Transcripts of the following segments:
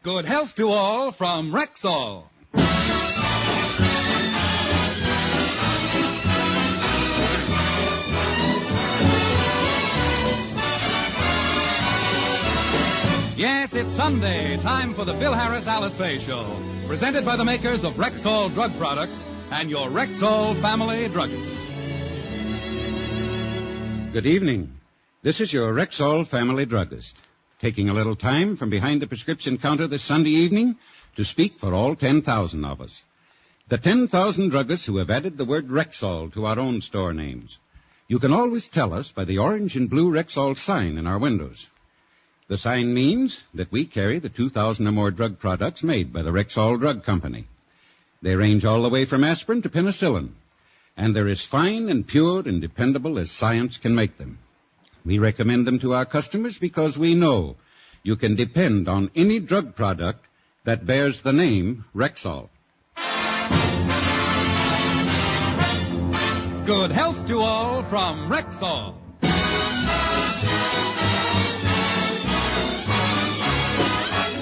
Good health to all from Rexall. Yes, it's Sunday, time for the Phil Harris Alice Faye Show, presented by the makers of Rexall Drug Products and your Rexall family druggist. Good evening. This is your Rexall family druggist, taking a little time from behind the prescription counter this Sunday evening to speak for all 10,000 of us. The 10,000 druggists who have added the word Rexall to our own store names. You can always tell us by the orange and blue Rexall sign in our windows. The sign means that we carry the 2,000 or more drug products made by the Rexall Drug Company. They range all the way from aspirin to penicillin, and they're as fine and pure and dependable as science can make them. We recommend them to our customers because we know you can depend on any drug product that bears the name Rexall. Good health to all from Rexall.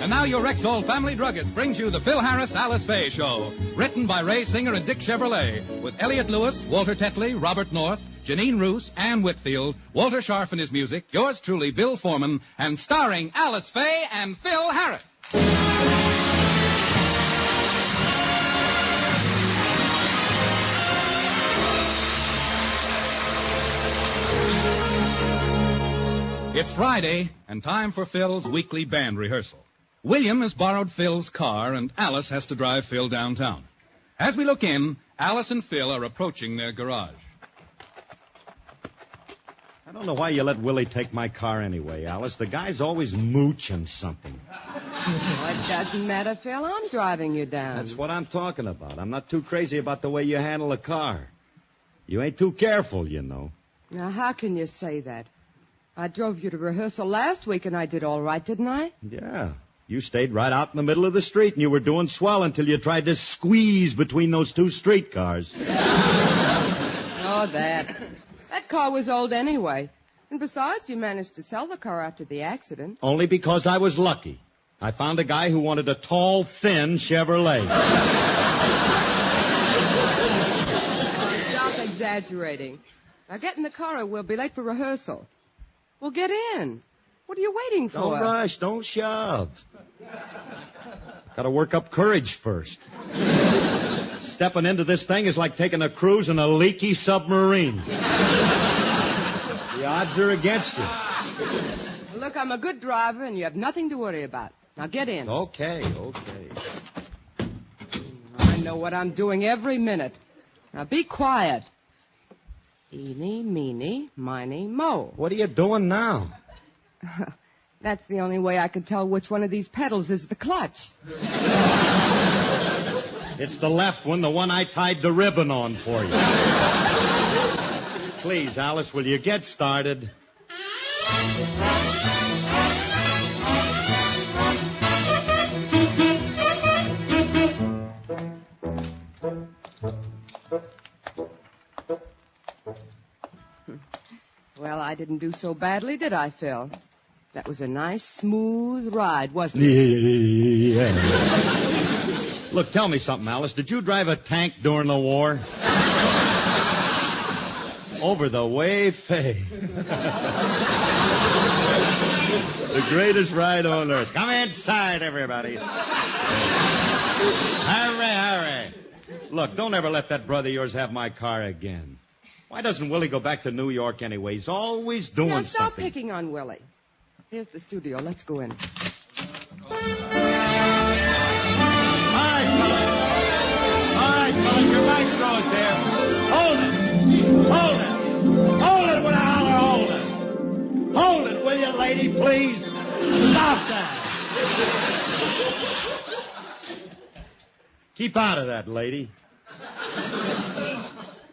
And now your Rexall family druggist brings you the Phil Harris Alice Faye Show, written by Ray Singer and Dick Chevrolet, with Elliot Lewis, Walter Tetley, Robert North, Janine Roos, Ann Whitfield, Walter Scharf and his music, yours truly, Bill Foreman, and starring Alice Faye and Phil Harris. It's Friday, and time for Phil's weekly band rehearsal. William has borrowed Phil's car, and Alice has to drive Phil downtown. As we look in, Alice and Phil are approaching their garage. I don't know why you let Willie take my car anyway, Alice. The guy's always mooching something. Well, it doesn't matter, Phil. I'm driving you down. That's what I'm talking about. I'm not too crazy about the way you handle a car. You ain't too careful, you know. Now, how can you say that? I drove you to rehearsal last week, and I did all right, didn't I? Yeah. You stayed right out in the middle of the street, and you were doing swell until you tried to squeeze between those two streetcars. Oh, that. That car was old anyway. And besides, you managed to sell the car after the accident. Only because I was lucky. I found a guy who wanted a tall, thin Chevrolet. Stop exaggerating. Now get in the car or we'll be late for rehearsal. Well, get in. What are you waiting for? Don't rush. Don't shove. Got to work up courage first. Stepping into this thing is like taking a cruise in a leaky submarine. The odds are against you. Look, I'm a good driver, and you have nothing to worry about. Now get in. Okay. I know what I'm doing every minute. Now be quiet. Eeny, meeny, miny, mo. What are you doing now? That's the only way I can tell which one of these pedals is the clutch. It's the left one, the one I tied the ribbon on for you. Please, Alice, will you get started? Well, I didn't do so badly, did I, Phil? That was a nice, smooth ride, wasn't it? Yeah. Look, tell me something, Alice. Did you drive a tank during the war? Over the way, Faye. The greatest ride on earth. Come inside, everybody. Hurry. Look, don't ever let that brother of yours have my car again. Why doesn't Willie go back to New York anyway? He's always doing now, stop something. picking on Willie. Here's the studio. Let's go in. All right, fellas, your back rows here. Hold it with a holler, hold it, will you, lady, please? Stop that. Keep out of that, lady.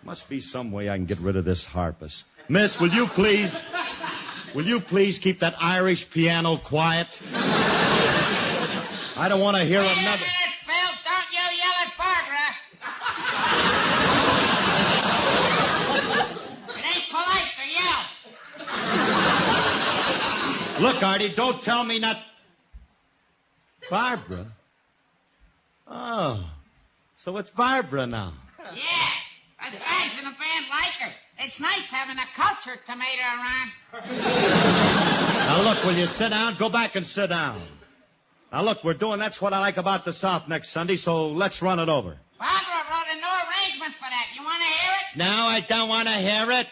Must be some way I can get rid of this harpist. Miss, will you please keep that Irish piano quiet? I don't want to hear another... Wait a minute, Phil. Don't you yell at Barbara. It ain't polite to yell. Look, Artie, don't tell me not... Barbara? Oh, so it's Barbara now. Yeah, us guys in the band like her. It's nice having a cultured tomato around. Now, look, will you sit down? Go back and sit down. Now, look, we're doing That's What I Like About the South next Sunday, so let's run it over. Barbara wrote a new arrangement for that. You want to hear it? No, I don't want to hear it.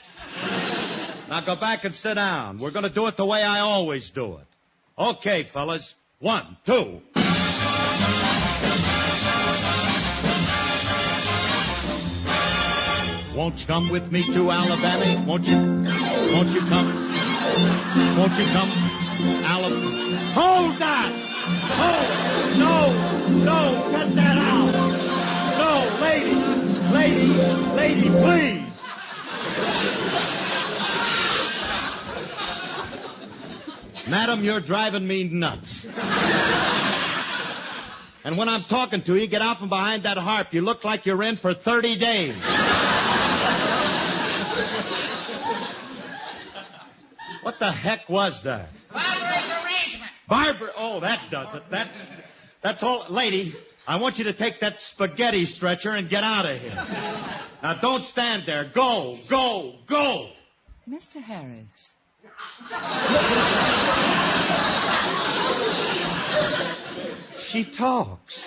Now, go back and sit down. We're going to do it the way I always do it. Okay, fellas. 1, 2. Won't you come with me to Alabama? Won't you come? Won't you come, Alabama? Hold that! Hold! No, cut that out! No, lady, please! Madam, you're driving me nuts. And when I'm talking to you, get out from behind that harp. You look like you're in for 30 days. What the heck was that? Barbara's arrangement. Barbara, oh, that does it. That's all. Lady, I want you to take that spaghetti stretcher and get out of here. Now, don't stand there. Go. Mr. Harris. She talks.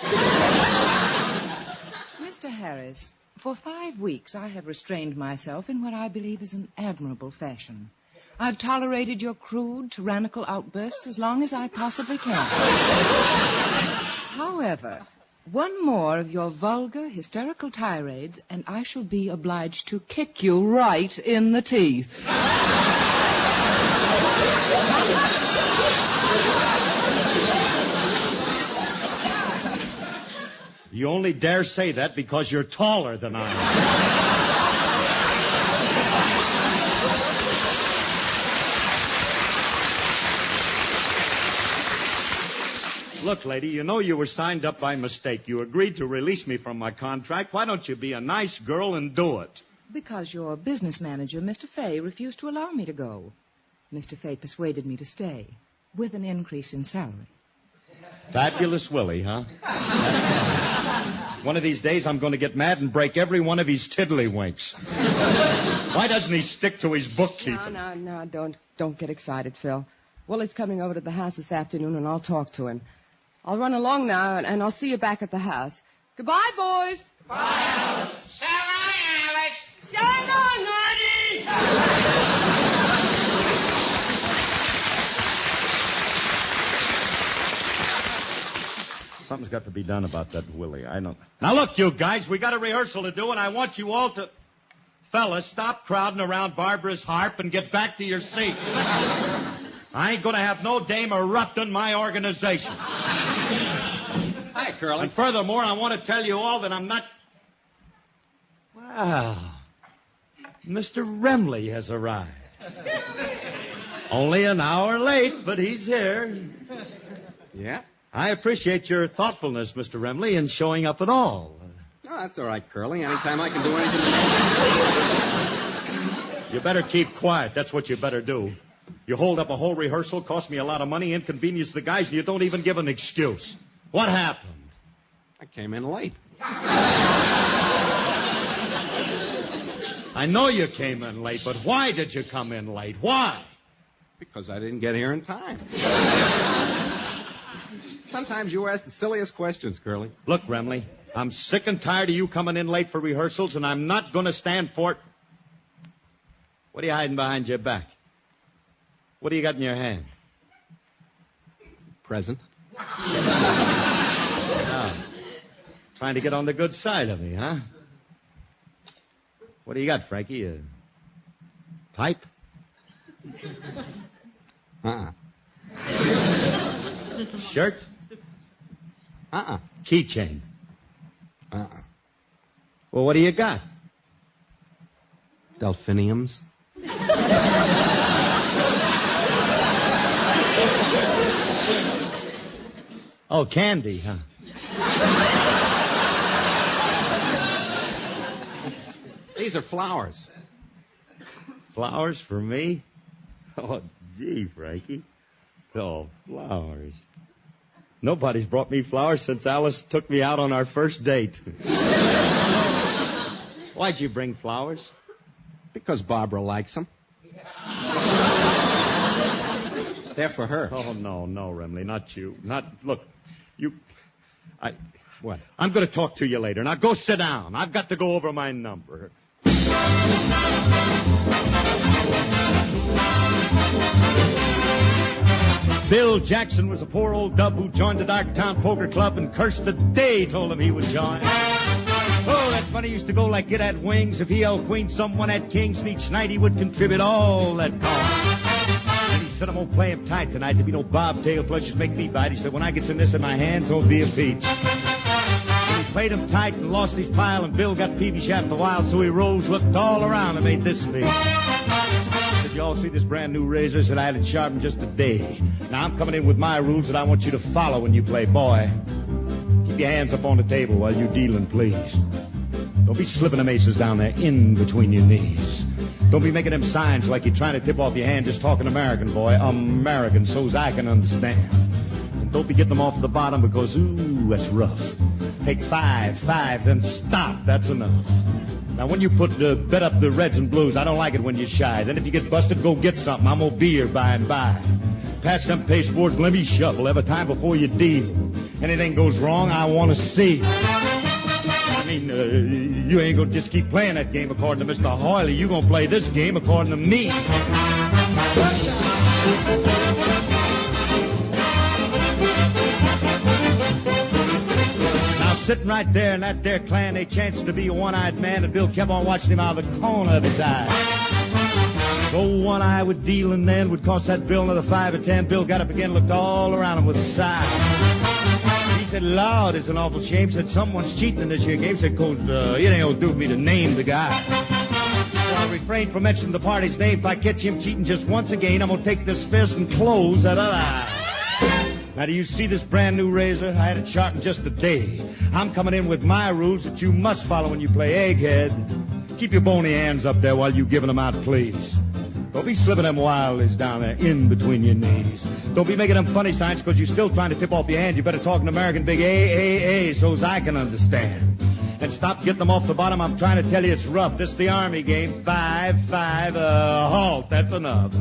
Mr. Harris, for 5 weeks I have restrained myself in what I believe is an admirable fashion. I've tolerated your crude, tyrannical outbursts as long as I possibly can. However, one more of your vulgar, hysterical tirades, and I shall be obliged to kick you right in the teeth. You only dare say that because you're taller than I am. Look, lady, you know you were signed up by mistake. You agreed to release me from my contract. Why don't you be a nice girl and do it? Because your business manager, Mr. Faye, refused to allow me to go. Mr. Faye persuaded me to stay, with an increase in salary. Fabulous Willie, huh? One of these days I'm going to get mad and break every one of his tiddlywinks. Why doesn't he stick to his bookkeeping? No, don't get excited, Phil. Willie's coming over to the house this afternoon, and I'll talk to him. I'll run along now, and I'll see you back at the house. Goodbye, boys. Bye, Alice. So long, Alice. So long, Artie. Something's got to be done about that Willie. I know. Now, look, you guys, we got a rehearsal to do, and I want you all to... Fellas, stop crowding around Barbara's harp and get back to your seats. I ain't going to have no dame erupting my organization. Hi, Curly. And furthermore, I want to tell you all that I'm not... Wow. Mr. Remley has arrived. Only an hour late, but he's here. Yeah? I appreciate your thoughtfulness, Mr. Remley, in showing up at all. Oh, that's all right, Curly. Anytime I can do anything. You better keep quiet. That's what you better do. You hold up a whole rehearsal, cost me a lot of money, inconvenience the guys, and you don't even give an excuse. What happened? I came in late. I know you came in late, but why did you come in late? Why? Because I didn't get here in time. Sometimes you ask the silliest questions, Curly. Look, Remley, I'm sick and tired of you coming in late for rehearsals, and I'm not going to stand for it. What are you hiding behind your back? What do you got in your hand? Present. Now, trying to get on the good side of me, huh? What do you got, Frankie? A pipe? Shirt? Keychain? Well, what do you got? Delphiniums. Oh, candy, huh? These are flowers. Flowers for me? Oh, gee, Frankie. Oh, flowers. Nobody's brought me flowers since Alice took me out on our first date. Why'd you bring flowers? Because Barbara likes them. They're for her. Oh, no, Remley, not you. Look, What? I'm going to talk to you later. Now go sit down. I've got to go over my number. Bill Jackson was a poor old dub who joined the Darktown Poker Club and cursed the day told him he would join. Oh, that money used to go like it had wings. If he held queen, someone had kings, and each night he would contribute all that cost. And he said, I'm going to play him tight tonight. There'll be no bobtail flushes make me bite. He said, when I get some this in my hands, it'll be a peach. And he played him tight and lost his pile, and Bill got peevish after a while, so he rose, looked all around, and made this speech. Did you all see this brand new razor? Said I had it sharpened just a day. Now I'm coming in with my rules that I want you to follow when you play. Boy, keep your hands up on the table while you're dealing, please. Don't be slipping them aces down there in between your knees. Don't be making them signs like you're trying to tip off your hand just talking American, boy. American, so's I can understand. And don't be getting them off the bottom because, ooh, that's rough. Take five, then stop. That's enough. Now, when you bet up the reds and blues, I don't like it when you're shy. Then if you get busted, go get something. I'm going to be here by and by. Pass them pasteboards, let me shuffle every time before you deal. Anything goes wrong, I want to see. I mean, you ain't going to just keep playing that game according to Mr. Hoyley. You're going to play this game according to me. Now, sitting right there in that there clan, they chanced to be a one-eyed man, and Bill kept on watching him out of the corner of his eye. Though one eye would deal and then would cost that Bill another 5 or 10, Bill got up again, looked all around him with a sigh. He said, Lord, it's an awful shame. Said, someone's cheating in this here game. Said, cause it ain't gonna do me to name the guy. So I'll refrain from mentioning the party's name. If I catch him cheating just once again, I'm gonna take this fist and close that other eye. Now, do you see this brand new razor? I had it sharpened just a day. I'm coming in with my rules that you must follow when you play Egghead. Keep your bony hands up there while you giving them out, please. Don't be slipping them wildies down there in between your knees. Don't be making them funny signs because you're still trying to tip off your hand. You better talk an American big A, so's I can understand. And stop getting them off the bottom. I'm trying to tell you it's rough. This is the Army game. 5, halt. That's enough.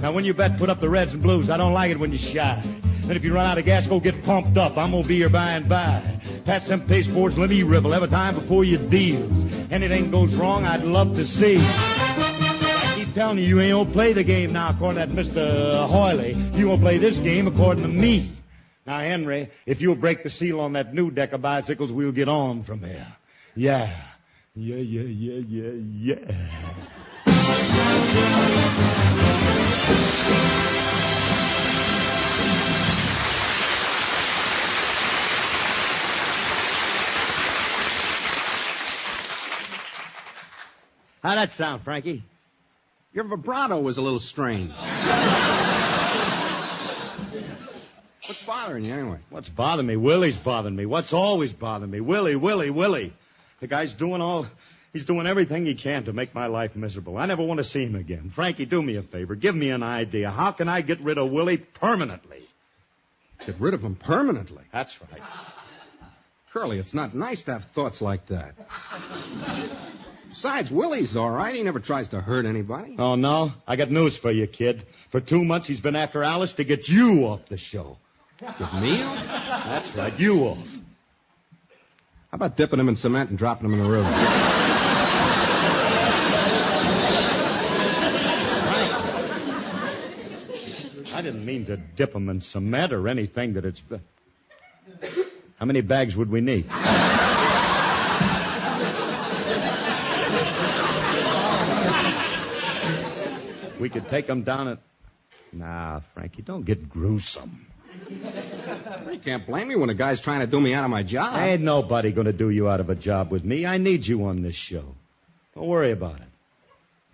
Now, when you bet, put up the reds and blues. I don't like it when you're shy. And if you run out of gas, go get pumped up. I'm going to be here by and by. Pass them pasteboards, let me ribble every time before you deals. Anything goes wrong, I'd love to see. Telling you ain't gonna play the game now according to that Mr. Hoyley. You gonna play this game according to me. Now, Henry, if you'll break the seal on that new deck of bicycles, we'll get on from here. Yeah. How'd that sound, Frankie? Your vibrato was a little strange. What's bothering you, anyway? What's bothering me? Willie's bothering me. What's always bothering me? Willie. The guy's he's doing everything he can to make my life miserable. I never want to see him again. Frankie, do me a favor. Give me an idea. How can I get rid of Willie permanently? Get rid of him permanently? That's right. Curly, it's not nice to have thoughts like that. Besides, Willie's all right. He never tries to hurt anybody. Oh, no? I got news for you, kid. For 2 months, he's been after Alice to get you off the show. Get me off? That's right, you off. How about dipping him in cement and dropping him in the river? I didn't mean to dip him in cement or anything that it's... How many bags would we need? We could take him down at... Nah, Frankie, don't get gruesome. You can't blame me when a guy's trying to do me out of my job. Ain't nobody going to do you out of a job with me. I need you on this show. Don't worry about it.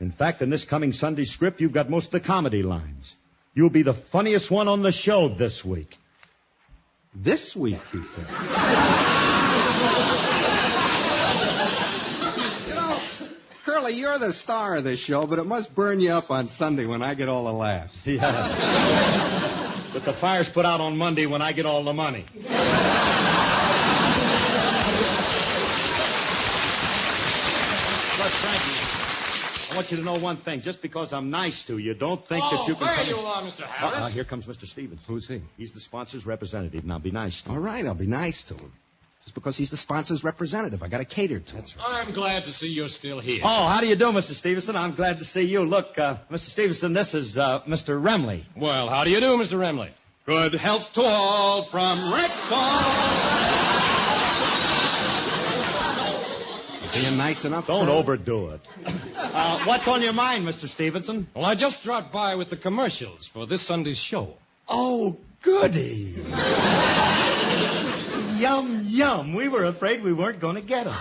In fact, in this coming Sunday script, you've got most of the comedy lines. You'll be the funniest one on the show this week. This week, he said. Curly, you're the star of this show, but it must burn you up on Sunday when I get all the laughs. Yeah. But the fire's put out on Monday when I get all the money. Look, Frankie, I want you to know one thing. Just because I'm nice to you, don't think that you can... there you are, Mr. Harris. Here comes Mr. Stevens. Who's he? He's the sponsor's representative. Now, be nice to him. All right, I'll be nice to him. Just because he's the sponsor's representative, I got to cater to him. That's right. I'm glad to see you're still here. Oh, how do you do, Mr. Stevenson? I'm glad to see you. Look, Mr. Stevenson, this is Mr. Remley. Well, how do you do, Mr. Remley? Good health to all from Rexall. Being nice enough. Don't overdo it. What's on your mind, Mr. Stevenson? Well, I just dropped by with the commercials for this Sunday's show. Oh, goody. Yum, yum. We were afraid we weren't going to get them.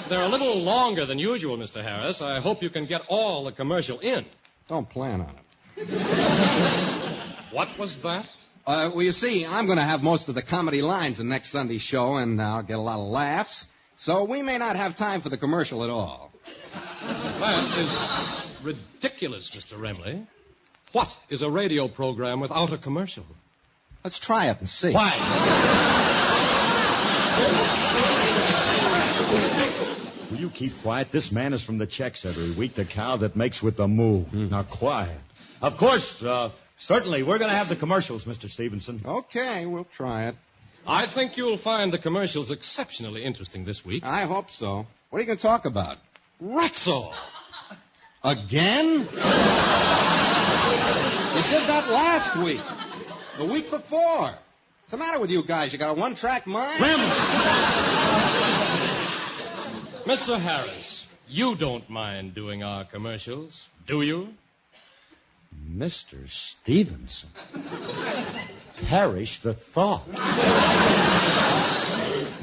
They're a little longer than usual, Mr. Harris. I hope you can get all the commercial in. Don't plan on it. What was that? Well, you see, I'm going to have most of the comedy lines in next Sunday's show, and I'll get a lot of laughs. So we may not have time for the commercial at all. That is ridiculous, Mr. Remley. What is a radio program without a commercial? Let's try it and see. Why? Will you keep quiet? This man is from the checks every week, the cow that makes with the moo. Now, quiet. Of course, certainly, we're going to have the commercials, Mr. Stevenson. Okay, we'll try it. I think you'll find the commercials exceptionally interesting this week. I hope so. What are you going to talk about? Rexall. Again? You did that last week. The week before. What's the matter with you guys? You got a one-track mind? Mr. Harris, you don't mind doing our commercials, do you? Mr. Stevenson. Perish the thought.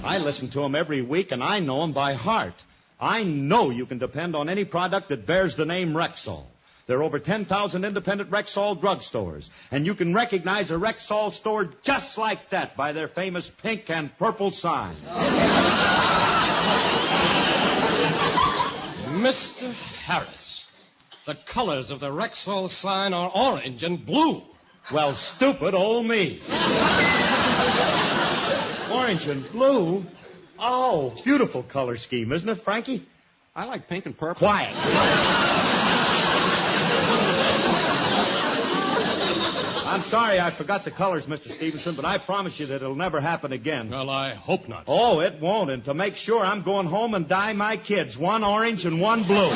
I listen to him every week, and I know him by heart. I know you can depend on any product that bears the name Rexall. There are over 10,000 independent Rexall drugstores, and you can recognize a Rexall store just like that by their famous pink and purple sign. Mr. Harris, the colors of the Rexall sign are orange and blue. Well, stupid old me. Orange and blue? Oh, beautiful color scheme, isn't it, Frankie? I like pink and purple. Quiet. I'm sorry I forgot the colors, Mr. Stevenson, but I promise you that it'll never happen again. Well, I hope not. Oh, it won't. And to make sure, I'm going home and dye my kids, one orange and one blue.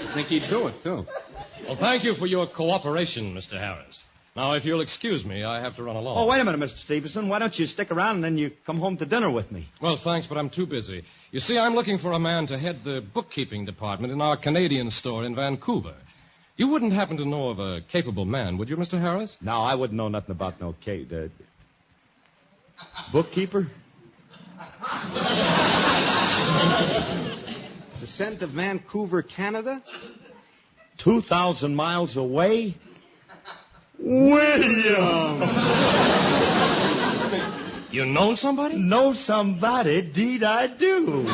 I think he'd do it, too. Well, thank you for your cooperation, Mr. Harris. Now, if you'll excuse me, I have to run along. Oh, wait a minute, Mr. Stevenson. Why don't you stick around and then you come home to dinner with me? Well, thanks, but I'm too busy. You see, I'm looking for a man to head the bookkeeping department in our Canadian store in Vancouver. You wouldn't happen to know of a capable man, would you, Mr. Harris? No, I wouldn't know nothing about no bookkeeper? Descent of Vancouver, Canada? 2,000 miles away? William! You know somebody? Know somebody? Deed I do. Deed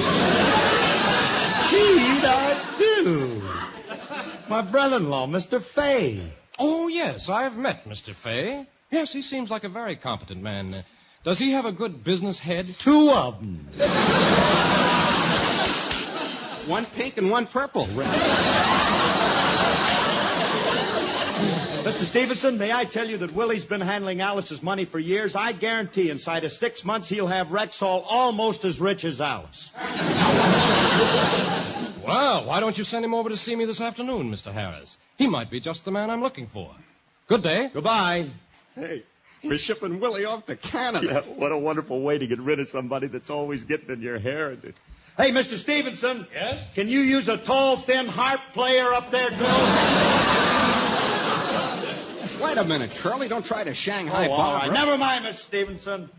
I do. My brother-in-law, Mr. Faye. Oh, yes, I've met Mr. Faye. Yes, he seems like a very competent man. Does he have a good business head? 2 of them. One pink and one purple. Mr. Stevenson, may I tell you that Willie's been handling Alice's money for years? I guarantee inside of 6 months he'll have Rexall almost as rich as Alice. Well, why don't you send him over to see me this afternoon, Mr. Harris? He might be just the man I'm looking for. Good day. Goodbye. Hey, we're shipping Willie off to Canada. Yeah, what a wonderful way to get rid of somebody that's always getting in your hair. Hey, Mr. Stevenson. Yes? Can you use a tall, thin harp player up there, too? Wait a minute, Curly. Don't try to Shanghai all right. Barbara. Never mind, Mr. Stevenson.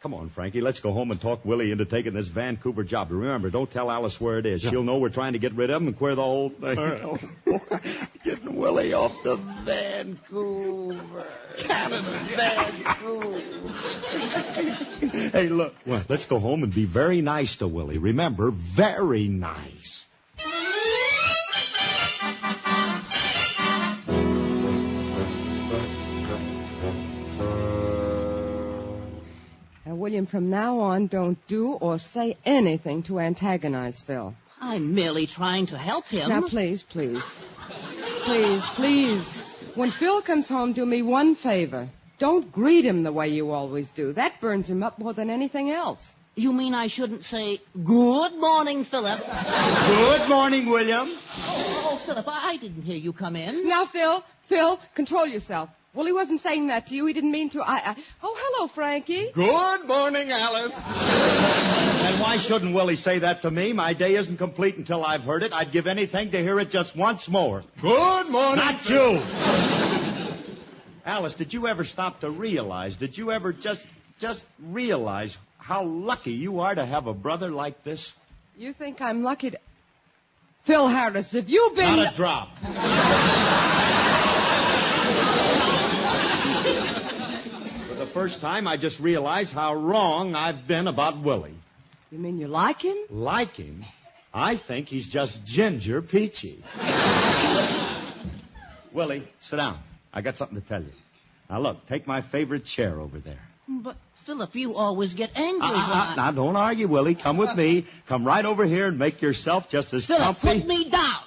Come on, Frankie. Let's go home and talk Willie into taking this Vancouver job. Remember, don't tell Alice where it is. Yeah. She'll know we're trying to get rid of him and queer the whole thing. Right. Getting Willie off to Vancouver. Canada, Vancouver. Hey, look. What? Let's go home and be very nice to Willie. Remember, very nice. Now, William, from now on, don't do or say anything to antagonize Phil. I'm merely trying to help him. Now, please. When Phil comes home, do me one favor. Don't greet him the way you always do. That burns him up more than anything else. You mean I shouldn't say, good morning, Philip? Good morning, William. Oh, Philip, I didn't hear you come in. Now, Phil, control yourself. Willie wasn't saying that to you. He didn't mean to. Oh, hello, Frankie. Good morning, Alice. And why shouldn't Willie say that to me? My day isn't complete until I've heard it. I'd give anything to hear it just once more. Good morning. Not you. Alice, did you ever stop to realize, did you ever just realize how lucky you are to have a brother like this? You think I'm lucky to... Phil Harris, have you been... Not a drop. For the first time, I just realized how wrong I've been about Willie. You mean you like him? Like him? I think he's just ginger peachy. Willie, sit down. I got something to tell you. Now, look, take my favorite chair over there. But, Philip, you always get angry when Now, don't argue, Willie. Come with me. Come right over here and make yourself just as Philip, comfy. put me down.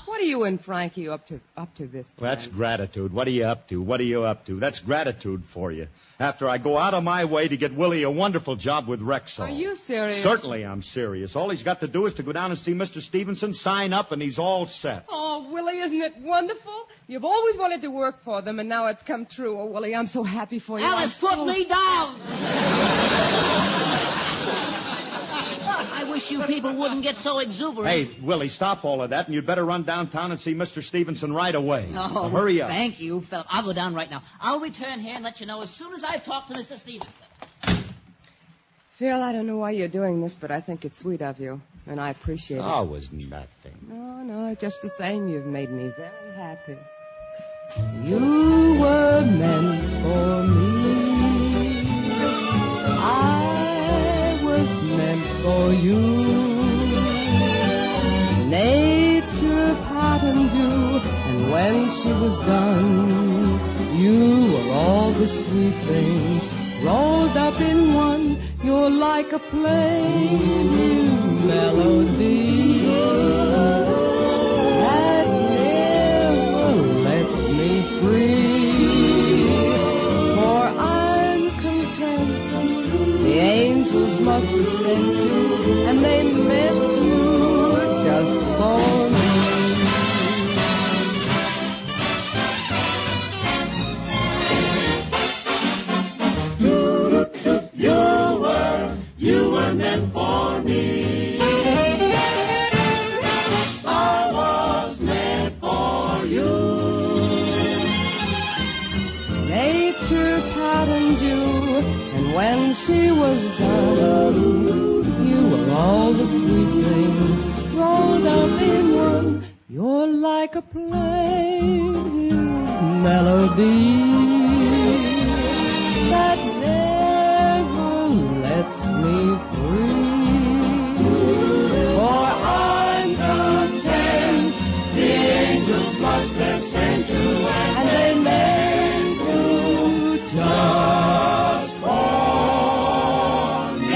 What are you and Frankie up to this time? Well, that's gratitude. What are you up to? That's gratitude for you. After I go out of my way to get Willie a wonderful job with Rexall. Are you serious? Certainly I'm serious. All he's got to do is to go down and see Mr. Stevenson, sign up, and he's all set. Oh, Willie, isn't it wonderful? You've always wanted to work for them, and now it's come true. Oh, Willie, I'm so happy for you. Alice, put me down. I wish you people wouldn't get so exuberant. Hey, Willie, stop all of that, and you'd better run downtown and see Mr. Stevenson right away. Oh, now, hurry up. Thank you, Philip. I'll go down right now. I'll return here and let you know as soon as I've talked to Mr. Stevenson. Phil, I don't know why you're doing this, but I think it's sweet of you, and I appreciate it. Oh, it was nothing. No, just the same, you've made me very happy. You were meant for me. I was meant for you. Nature patterned you, and when she was done, you were all the sweet things rolled up in one. You're like a plain melody that never lets me free. For I'm content. The angels must have sent you, and they meant you just for me. You were meant for me. I was meant for you. Nature patterned you, and when she was done, you were all the sweet things rolled up in one. You're like a plain melody that never lets me free. For I'm content. The angels must have sent you, and they meant you just for me.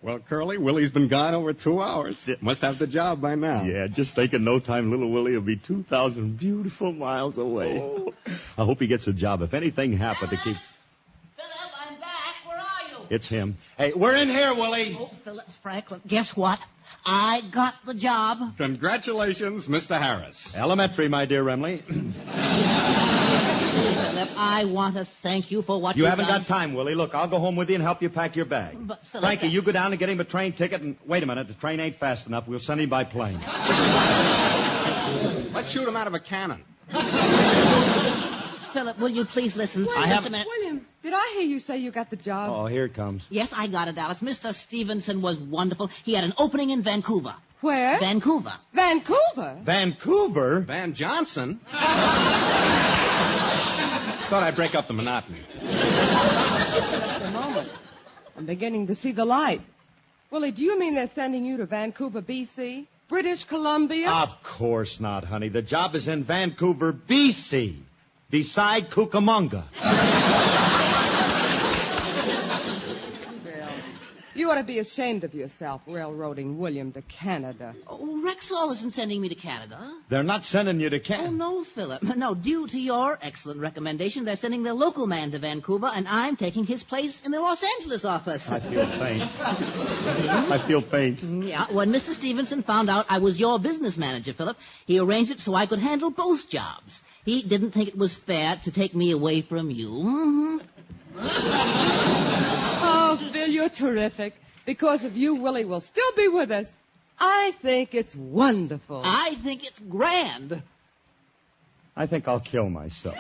Well, Curly, Willie's been gone over 2 hours. Must have the job by now. Yeah, just think in no time little Willie will be 2,000 beautiful miles away. Oh. I hope he gets a job. If anything happened to keep... Philip, I'm back. Where are you? It's him. Hey, we're in here, Willie. Oh, Philip Franklin, guess what? I got the job. Congratulations, Mr. Harris. Elementary, my dear Remley. Philip, I want to thank you for what You you've haven't done. got time, Willie. Look, I'll go home with you and help you pack your bag. But, Philip, Frankie, you go down and get him a train ticket, and wait a minute, the train ain't fast enough. We'll send him by plane. Let's shoot him out of a cannon. Philip, will you please listen? Wait Just a minute. William, did I hear you say you got the job? Oh, here it comes. Yes, I got it, Alice. Mr. Stevenson was wonderful. He had an opening in Vancouver. Where? Vancouver. Vancouver? Vancouver? Van Johnson? thought I'd break up the monotony. Just a moment. I'm beginning to see the light. Willie, do you mean they're sending you to Vancouver, B.C.? British Columbia? Of course not, honey. The job is in Vancouver, B.C., beside Cucamonga. Bill, you ought to be ashamed of yourself, railroading William to Canada. Oh, Rexall isn't sending me to Canada. They're not sending you to Oh, Canada. no, Philip. No, due to your excellent recommendation, they're sending their local man to Vancouver, and I'm taking his place in the Los Angeles office. I feel faint. I feel faint. Yeah, when Mr. Stevenson found out I was your business manager, Philip, he arranged it so I could handle both jobs. He didn't think it was fair to take me away from you. Mm-hmm. Oh, Bill, you're terrific. Because of you, Willie will still be with us. I think it's wonderful. I think it's grand. I think I'll kill myself.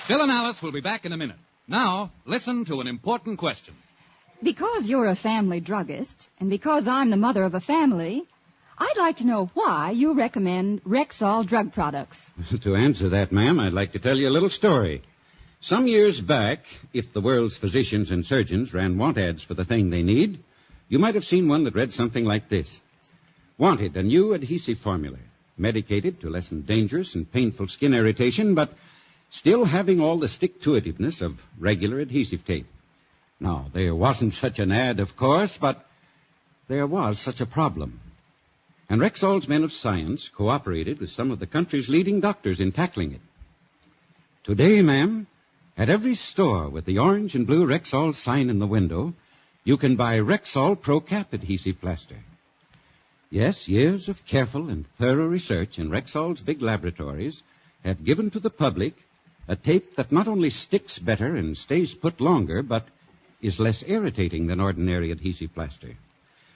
Bill and Alice will be back in a minute. Now, listen to an important question. Because you're a family druggist, and because I'm the mother of a family, I'd like to know why you recommend Rexall drug products. To answer that, ma'am, I'd like to tell you a little story. Some years back, if the world's physicians and surgeons ran want ads for the thing they need, you might have seen one that read something like this. Wanted, a new adhesive formula, medicated to lessen dangerous and painful skin irritation, but still having all the stick-to-itiveness of regular adhesive tape. Now, there wasn't such an ad, of course, but there was such a problem. And Rexall's men of science cooperated with some of the country's leading doctors in tackling it. Today, ma'am, at every store with the orange and blue Rexall sign in the window, you can buy Rexall Pro Cap adhesive plaster. Yes, years of careful and thorough research in Rexall's big laboratories have given to the public a tape that not only sticks better and stays put longer, but is less irritating than ordinary adhesive plaster.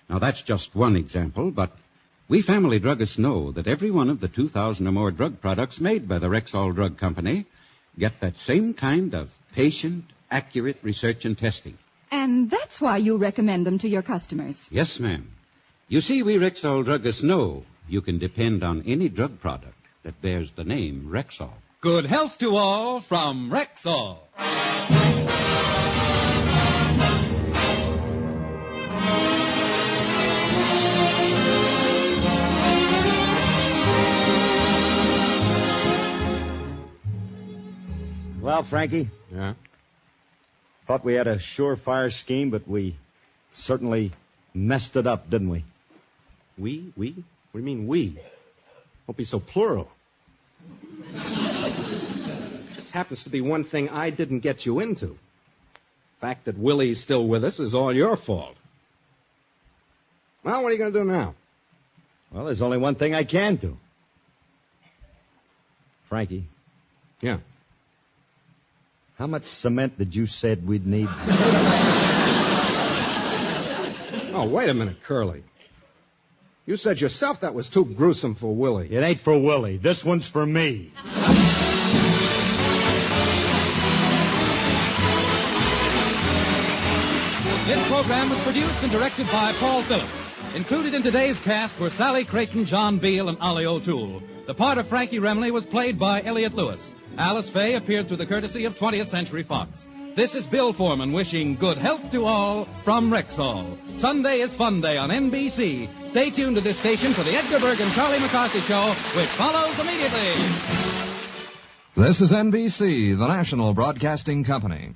Now, that's just one example, but we family druggists know that every one of the 2,000 or more drug products made by the Rexall Drug Company get that same kind of patient, accurate research and testing. And that's why you recommend them to your customers. Yes, ma'am. You see, we Rexall druggists know you can depend on any drug product that bears the name Rexall. Good health to all from Rexall. Well, Frankie, Yeah? thought we had a surefire scheme, but we certainly messed it up, didn't we? We? What do you mean, we? Don't be so plural. Just happens to be one thing I didn't get you into. The fact that Willie's still with us is all your fault. Well, what are you going to do now? Well, there's only one thing I can do. Frankie, Yeah. how much cement did you said we'd need? Oh, wait a minute, Curly. You said yourself that was too gruesome for Willie. It ain't for Willie. This one's for me. This program was produced and directed by Paul Phillips. Included in today's cast were Sally Creighton, John Beal, and Ollie O'Toole. The part of Frankie Remley was played by Elliot Lewis. Alice Faye appeared through the courtesy of 20th Century Fox. This is Bill Foreman wishing good health to all from Rexall. Sunday is Fun Day on NBC. Stay tuned to this station for the Edgar Berg and Charlie McCarthy Show, which follows immediately. This is NBC, the national broadcasting company.